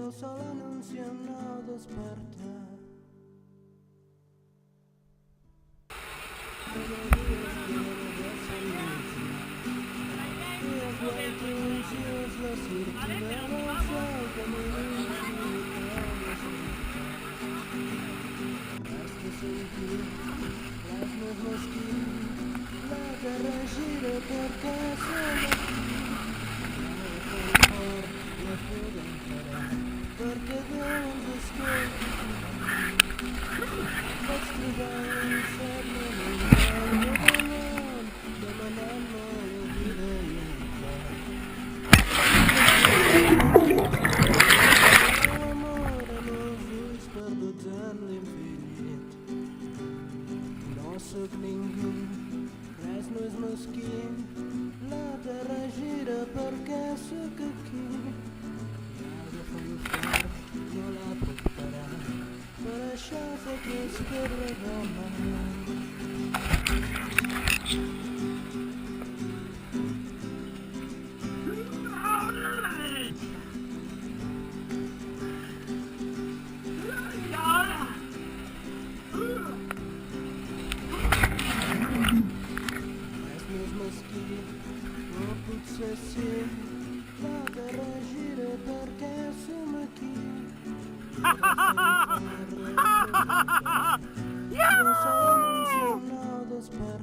un sol anunci, un nou despertar. La terra gira perquè som la podem parar, perquè Déu ens escolta. Vaig trobar un cert moment demanant-me la vida i el cor. L'amor amb els ulls perduts en l'infinit. No sóc ningú, res no és mesquí. La terra gira perquè sóc aquí. Agafa-lo fort, no la puc parar. Per això sé que és per demà. Potser sí, la terra gira perquè som aquí. No som un nou despertar.